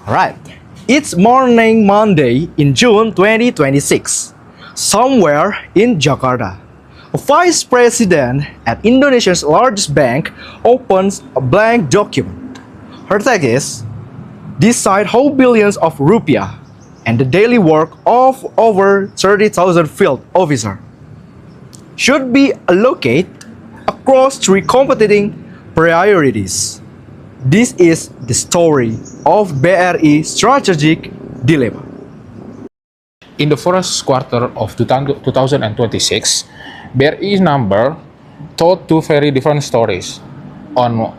Right. It's morning Monday in June 2026. Somewhere in Jakarta, a vice president at Indonesia's largest bank opens a blank document. Her tag is decide how billions of rupiah and the daily work of over 30,000 field officers should be allocated across three competing priorities. This is the story of BRI strategic dilemma. In the first quarter of 2026, BRI number told two very different stories. On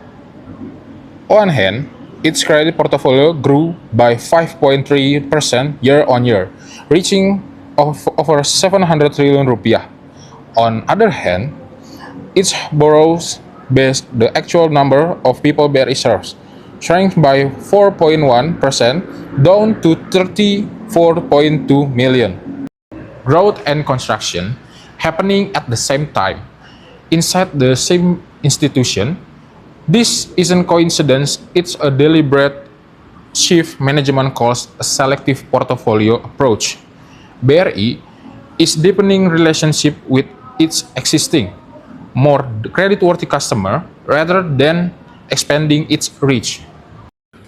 one hand, its credit portfolio grew by 5.3% year on year, reaching over 700 trillion rupiah. On other hand, its borrows base, the actual number of people BRI serves, shrank by 4.1%, down to 34.2 million. Growth and construction happening at the same time inside the same institution. This isn't coincidence, it's a deliberate shift management calls a selective portfolio approach. BRI is deepening relationship with its existing, more creditworthy customer rather than expanding its reach.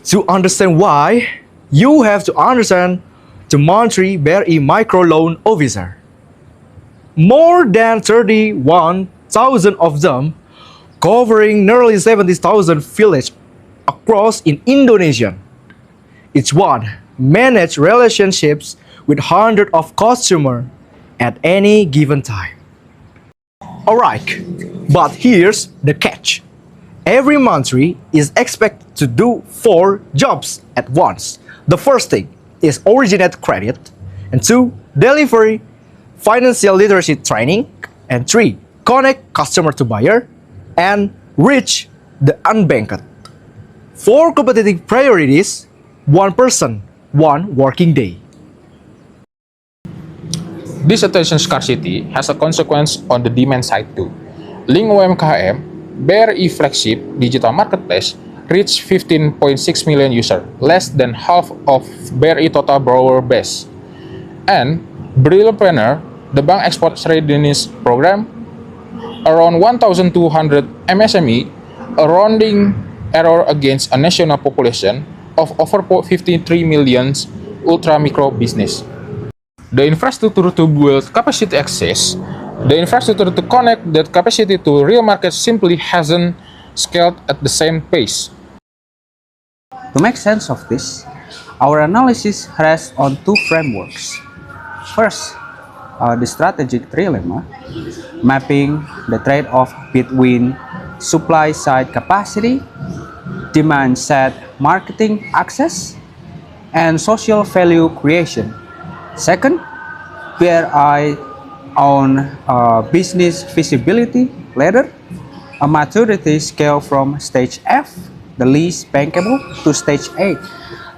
To understand why, you have to understand the monthly BRI microloan officer. More than 31,000 of them, covering nearly 70,000 villages across in Indonesia. Each one manage relationships with hundreds of customers at any given time. Alright, but here's the catch. Every monthly is expected to do four jobs at once. The first thing is originate credit, and two, delivery financial literacy training, and three, connect customer to buyer, and reach the unbanked. Four competitive priorities, one person, one working day. This attention scarcity has a consequence on the demand side too. Link UMKM, BRI flagship digital marketplace reached 15.6 million users, less than half of BRI total borrower base. And Brilliantpreneur, the bank export readiness program, around 1,200 MSME, a rounding error against a national population of over 53 million ultra micro business. The infrastructure to build capacity access, the infrastructure to connect that capacity to real market simply hasn't scaled at the same pace. To make sense of this, our analysis rests on two frameworks. First, the strategic trilemma, mapping the trade-off between supply-side capacity, demand-side marketing access, and social value creation. Second, BRI on business feasibility ladder, a maturity scale from stage F, the least bankable, to stage A,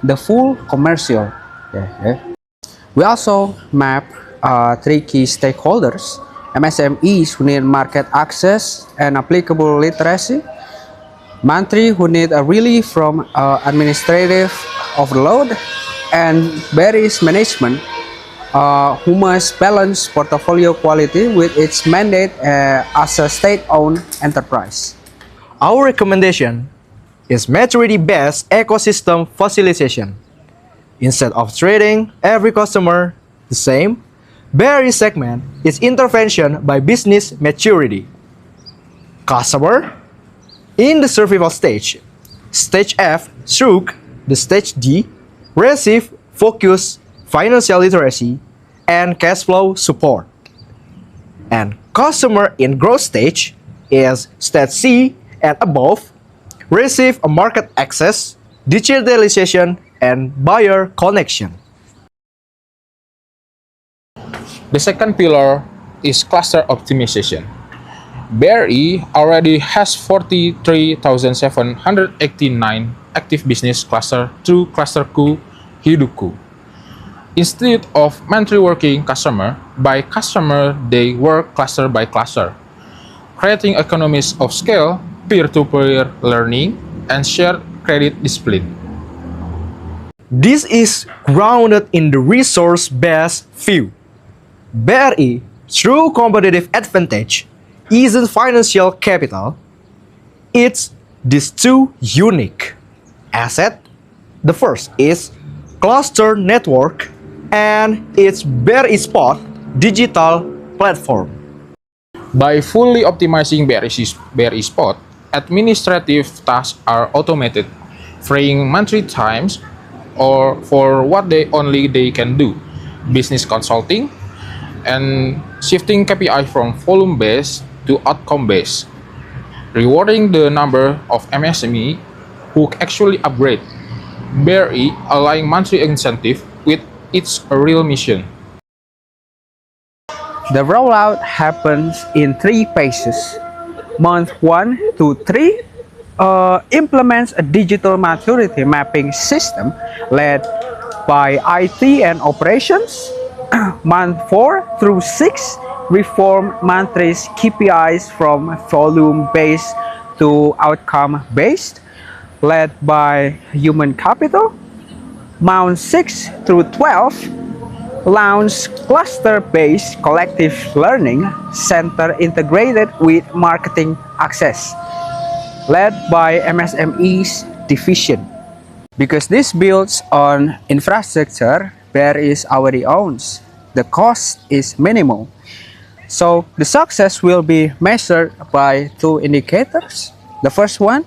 the full commercial. We also map three key stakeholders: MSMEs who need market access and applicable literacy, Mantri who need a relief from administrative overload, and BRI's management who must balance portfolio quality with its mandate as a state-owned enterprise. Our recommendation is maturity-based ecosystem facilitation. Instead of treating every customer the same, BRI segment is intervention by business maturity. Customer in the survival stage, stage F through the stage D, receive focused financial literacy and cash flow support. And customer in growth stage is stage C and above, receive a market access, digitalization, and buyer connection. The second pillar is cluster optimization. BRI already has 43,789 active business cluster through clusterku Hidupku. Instead of monthly working customer by customer, they work cluster by cluster, creating economies of scale, peer-to-peer learning, and shared credit discipline. This is grounded in the resource-based view. BRI, true competitive advantage, isn't financial capital. It's these two unique assets. The first is cluster network and its BRI Spot digital platform. By fully optimizing BRI Spot, administrative tasks are automated, freeing monthly times or for what they can do, business consulting, and shifting KPI from volume-based to outcome-based, rewarding the number of MSME who actually upgrade. BRI aligning monthly incentive with its real mission. The rollout happens in 3 phases. Month 1 to 3 implements a digital maturity mapping system led by IT and operations. Month 4 through 6 reform monthly KPIs from volume-based to outcome-based, led by human capital. Month 6 through 12 launch cluster-based collective learning center integrated with marketing access, led by MSME's division. Because this builds on infrastructure BRI already owns, the cost is minimal. So the success will be measured by 2 indicators. The first one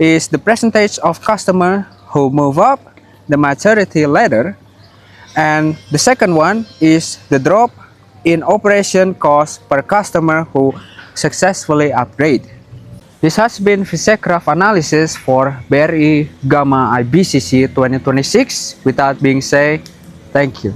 is the percentage of customers who move up the maturity ladder, and the second one is the drop in operation cost per customer who successfully upgrade. This has been Visecraft analysis for BRI Gamma IBCC 2026. With that being said, thank you.